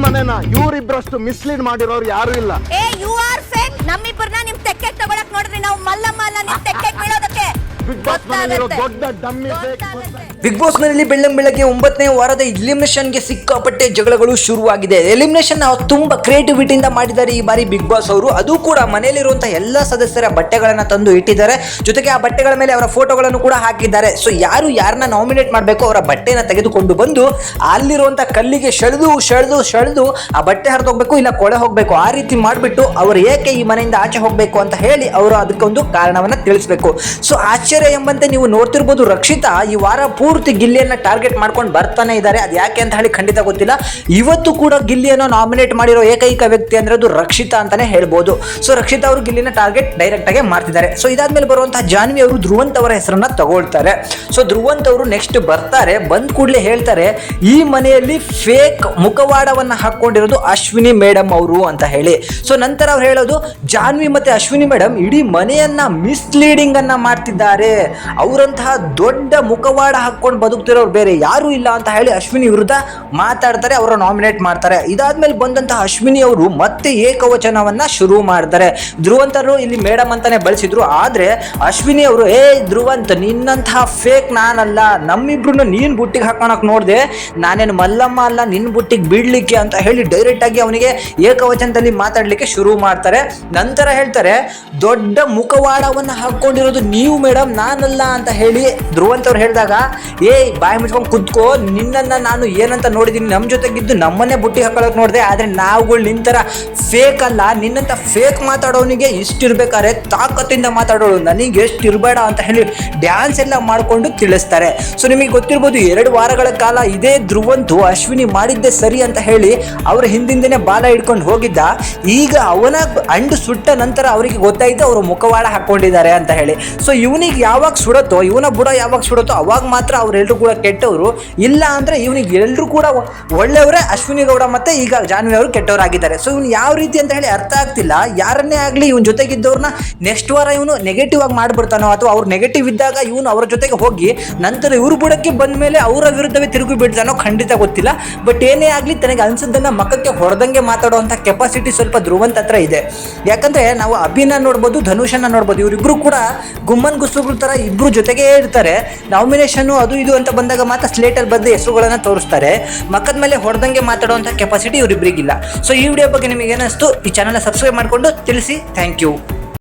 ಮನೆನ ಇವ್ರಿಬ್ರಷ್ಟು ಮಿಸ್ಲೀಡ್ ಮಾಡಿರೋರು ಯಾರು ಇಲ್ಲ. ಏ ಯು ಆರ್ ಫೇಕ್. ನಮ್ಮಿಬ್ಬರನ್ನ ನಿಮ್ ತೆಕ್ಕೆ ತಗೊಳಕ್ ನೋಡಿದ್ರಿ ನಾವು ಮಲ್ಲಮ್ಮ ಅಲ್ಲ ನಿಮ್ ತೆಕ್ಕೆ ಬೀಳೋದಕ್ಕೆ. ಬಿಗ್ ಬಾಸ್ ಮನೆಯಲ್ಲಿರೋ ದೊಡ್ಡ ಡಮ್ಮಿ ಫೇಕ್. ಬಿಗ್ ಬಾಸ್ ನಲ್ಲಿ ಬೆಳ್ಳಂಬೆಳಗ್ಗೆ 9ನೇ ವಾರದ ಎಲಿಮಿನೇಷನ್ಗೆ ಸಿಕ್ಕಾಪಟ್ಟೆ ಜಗಳಗಳು ಶುರುವಾಗಿದೆ. ಎಲಿಮಿನೇಷನ್ ತುಂಬಾ ಕ್ರಿಯೇಟಿವಿಟಿಯಿಂದ ಮಾಡಿದ್ದಾರೆ ಈ ಬಾರಿ ಬಿಗ್ ಬಾಸ್ ಅವರು. ಅದು ಕೂಡ ಮನೆಯಲ್ಲಿರುವಂತಹ ಎಲ್ಲ ಸದಸ್ಯರ ಬಟ್ಟೆಗಳನ್ನ ತಂದು ಇಟ್ಟಿದ್ದಾರೆ. ಜೊತೆಗೆ ಆ ಬಟ್ಟೆಗಳ ಮೇಲೆ ಅವರ ಫೋಟೋಗಳನ್ನು ಕೂಡ ಹಾಕಿದ್ದಾರೆ. ಸೊ ಯಾರು ಯಾರನ್ನ ನಾಮಿನೇಟ್ ಮಾಡಬೇಕು ಅವರ ಬಟ್ಟೆನ ತೆಗೆದುಕೊಂಡು ಬಂದು ಅಲ್ಲಿರುವಂತಹ ಕಲ್ಲಿಗೆ ಸೆಳೆದು ಆ ಬಟ್ಟೆ ಹರಿದು ಹೋಗ್ಬೇಕು, ಇಲ್ಲ ಕೊಳೆ ಹೋಗ್ಬೇಕು, ಆ ರೀತಿ ಮಾಡಿಬಿಟ್ಟು ಅವರು ಏಕೆ ಈ ಮನೆಯಿಂದ ಆಚೆ ಹೋಗ್ಬೇಕು ಅಂತ ಹೇಳಿ ಅವರು ಅದಕ್ಕೊಂದು ಕಾರಣವನ್ನ ತಿಳಿಸ್ಬೇಕು. ಸೊ ಆಶ್ಚರ್ಯ ಎಂಬಂತೆ ನೀವು ನೋಡ್ತಿರ್ಬೋದು, ರಕ್ಷಿತಾ ಈ ವಾರ ಪೂರ್ತಿ ಗಿಲ್ಲಿಯನ್ನ ಟಾರ್ಗೆಟ್ ಮಾಡ್ಕೊಂಡು ಬರ್ತಾನೆ ಇದ್ದಾರೆ. ಅದು ಯಾಕೆ ಅಂತ ಹೇಳಿ ಖಂಡಿತ ಗೊತ್ತಿಲ್ಲ. ಇವತ್ತು ಕೂಡ ಗಿಲ್ಲಿಯನ್ನು ನಾಮಿನೇಟ್ ಮಾಡಿರೋ ಏಕೈಕ ವ್ಯಕ್ತಿ ಅಂದ್ರೆ ಅದು ರಕ್ಷಿತಾ ಅಂತಾನೆ ಹೇಳ್ಬೋದು. ಸೊ ರಕ್ಷಿತಾ ಅವರು ಗಿಲ್ಲಿನ ಟಾರ್ಗೆಟ್ ಡೈರೆಕ್ಟ್ ಆಗಿ ಮಾಡ್ತಿದ್ದಾರೆ. ಸೊ ಇದಾದ್ಮೇಲೆ ಬರುವಂತಹ ಜಾನ್ವಿ ಅವರು ಧ್ರುವಂತ್ ಅವರ ಹೆಸರನ್ನ ತಗೊಳ್ತಾರೆ. ಸೊ ಧ್ರುವಂತ್ ಅವರು ನೆಕ್ಸ್ಟ್ ಬರ್ತಾರೆ. ಬಂದ್ ಕೂಡಲೇ ಹೇಳ್ತಾರೆ ಈ ಮನೆಯಲ್ಲಿ ಫೇಕ್ ಮುಖವಾಡವನ್ನ ಹಾಕೊಂಡಿರೋದು ಅಶ್ವಿನಿ ಮೇಡಮ್ ಅವರು ಅಂತ ಹೇಳಿ. ಸೊ ನಂತರ ಅವ್ರು ಹೇಳೋದು ಜಾನ್ವಿ ಮತ್ತೆ ಅಶ್ವಿನಿ ಮೇಡಮ್ ಇಡೀ ಮನೆಯನ್ನ ಮಿಸ್ಲೀಡಿಂಗ್ ಅನ್ನ ಮಾಡ್ತಿದ್ದಾರೆ, ಅವರಂತಹ ದೊಡ್ಡ ಮುಖವಾಡ ಹಾಕೊಂಡು ಬದುಕ್ತಿರೋರು ಬೇರೆ ಯಾರು ಇಲ್ಲ ಅಂತ ಹೇಳಿ ಅಶ್ವಿನಿ ವಿರುದ್ಧ ಮಾತಾಡ್ತಾರೆ, ಅವರ ನಾಮಿನೇಟ್ ಮಾಡ್ತಾರೆ. ಇದಾದ್ಮೇಲೆ ಬಂದಂತಹ ಅಶ್ವಿನಿ ಅವರು ಮತ್ತೆ ಏಕವಚನವನ್ನ ಶುರು ಮಾಡ್ತಾರೆ. ಧ್ರುವಂತರು ಇಲ್ಲಿ ಮೇಡಮ್ ಅಂತಾನೆ ಬಳಸಿದ್ರು, ಆದ್ರೆ ಅಶ್ವಿನಿ ಅವರು ಧ್ರುವಂತ್ ನಿನ್ನಂತಹ ಫೇಕ್ ನಾನಲ್ಲ, ನಮ್ಮಿಬ್ರು ನೀನ್ ಬುಟ್ಟಿಗೆ ಹಾಕೋಣಕ್ ನೋಡ್ದೆ, ನಾನೇನು ಮಲ್ಲಮ್ಮ ಅಲ್ಲ ನಿನ್ ಬುಟ್ಟಿಗೆ ಬೀಳ್ಲಿಕ್ಕೆ ಅಂತ ಹೇಳಿ ಡೈರೆಕ್ಟ್ ಆಗಿ ಅವನಿಗೆ ಏಕವಚನದಲ್ಲಿ ಮಾತಾಡ್ಲಿಕ್ಕೆ ಶುರು ಮಾಡ್ತಾರೆ. ನಂತರ ಹೇಳ್ತಾರೆ ದೊಡ್ಡ ಮುಖವಾಡವನ್ನ ಹಾಕೊಂಡಿರೋದು ನೀವು ಮೇಡಮ್, ನಾನಲ್ಲ ಅಂತ ಹೇಳಿ ಧ್ರುವಂತ್ ಅವ್ರು ಹೇಳಿದಾಗ ಬಾಯಿ ಮುಚ್ಕೊಂಡು ಕುತ್ಕೋ, ನಿನ್ನನ್ನ ನಾನು ಏನಂತ ನೋಡಿದೀನಿ, ನಮ್ಮ ಜೊತೆಗಿದ್ದು ನಮ್ಮನ್ನೇ ಬುಟ್ಟಿ ಹಾಕೊಳ್ಳೋಕೆ ನೋಡಿದೆ, ಆದ್ರೆ ನಾವುಗಳು ನಿಂತರ ಫೇಕ್ ಅಲ್ಲ, ನಿನ್ನಂತ ಫೇಕ್ ಮಾತಾಡೋನಿಗೆ ಇಷ್ಟಿರ್ಬೇಕಾದ್ರೆ ತಾಕತ್ತಿಂದ ಮಾತಾಡೋಳು ನನಗೆ ಎಷ್ಟು ಇರಬೇಡ ಅಂತ ಹೇಳಿ ಡ್ಯಾನ್ಸ್ ಎಲ್ಲ ಮಾಡ್ಕೊಂಡು ತಿಳಿಸ್ತಾರೆ. ಸೊ ನಿಮಗೆ ಗೊತ್ತಿರ್ಬೋದು 2 ವಾರಗಳ ಕಾಲ ಇದೇ ಧ್ರುವಂತು ಅಶ್ವಿನಿ ಮಾಡಿದ್ದೆ ಸರಿ ಅಂತ ಹೇಳಿ ಅವ್ರ ಹಿಂದಿಂದನೇ ಬಾಲ ಹಿಡ್ಕೊಂಡು ಹೋಗಿದ್ದ. ಈಗ ಅವನ ಅಂಡು ಸುಟ್ಟ ನಂತರ ಅವರಿಗೆ ಗೊತ್ತಾಯ್ತು ಅವರು ಮುಖವಾಡ ಹಾಕೊಂಡಿದ್ದಾರೆ ಅಂತ ಹೇಳಿ. ಸೊ ಇವನಿಗೆ ಯಾವಾಗ ಸುಡತ್ತೋ, ಇವನ ಬುಡ ಯಾವಾಗ ಸುಡತ್ತೋ ಅವಾಗ ಮಾತ್ರ ಅವರೆಲ್ಲರೂ ಕೂಡ ಕೆಟ್ಟವರು, ಇಲ್ಲ ಅಂದ್ರೆ ಇವನಿಗೆ ಎಲ್ಲರೂ ಕೂಡ ಒಳ್ಳೆಯವರೇ. ಅಶ್ವಿನಿ ಗೌಡ ಮತ್ತೆ ಈಗ ಜಾನ್ವಿ ಅವರು ಕೆಟ್ಟವರಾಗಿದ್ದಾರೆ. ಸೊ ಇವನು ಯಾವ ರೀತಿ ಅಂತ ಹೇಳಿ ಅರ್ಥ ಆಗ್ತಿಲ್ಲ. ಯಾರನ್ನೇ ಆಗ್ಲಿ ಇವನ್ ಜೊತೆಗಿದ್ದವ್ರನ್ನ ನೆಕ್ಸ್ಟ್ ವಾರ ಇವನು ನೆಗೆಟಿವ್ ಆಗಿ ಮಾಡ್ಬಿಡ್ತಾನೋ, ಅಥವಾ ಅವ್ರು ನೆಗೆಟಿವ್ ಇದ್ದಾಗ ಇವನು ಅವ್ರ ಜೊತೆಗೆ ಹೋಗಿ ನಂತರ ಇವ್ರ ಬುಡಕ್ಕೆ ಬಂದ ಮೇಲೆ ಅವರ ವಿರುದ್ಧವೇ ತಿರುಗಿ ಬಿಡ್ತಾನೋ ಖಂಡಿತ ಗೊತ್ತಿಲ್ಲ. ಬಟ್ ಏನೇ ಆಗ್ಲಿ ತನಗೆ ಅನ್ಸದನ್ನ ಮಕ್ಕಕ್ಕೆ ಹೊರದಂಗೆ ಮಾತಾಡುವಂತ ಕೆಪಾಸಿಟಿ ಸ್ವಲ್ಪ ಧ್ರುವಂತ್ ಹತ್ರ ಇದೆ. ಯಾಕಂದ್ರೆ ನಾವು ಅಭಿನ ನೋಡ್ಬೋದು, ಧನುಷನ್ನ ನೋಡ್ಬೋದು, ಇವರಿಬ್ರು ಕೂಡ ಗುಮ್ಮನ್ ಗುಸುಗಳ ತರ ಇಬ್ರು ಜೊತೆಗೆ ಇರ್ತಾರೆ. ನಾಮಿನೇಷನ್ ಅದು ಇದು ಅಂತ ಬಂದಾಗ ಮಾತ್ರ ಸ್ಲೇಟಲ್ಲಿ ಬಂದು ಹೆಸರುಗಳನ್ನ ತೋರಿಸ್ತಾರೆ. ಮಕ್ಕದ ಮೇಲೆ ಹೊಡೆದಂಗೆ ಮಾತಾಡುವಂಥ ಕೆಪಾಸಿಟಿ ಇವರಿಬ್ಬರಿಗಿಲ್ಲ. ಸೊ ಈ ವಿಡಿಯೋ ಬಗ್ಗೆ ನಿಮಗೆ ಏನಿಸ್ತು ಈ ಚಾನಲ್ನ ಸಬ್ಸ್ಕ್ರೈಬ್ ಮಾಡಿಕೊಂಡು ತಿಳಿಸಿ. Thank you.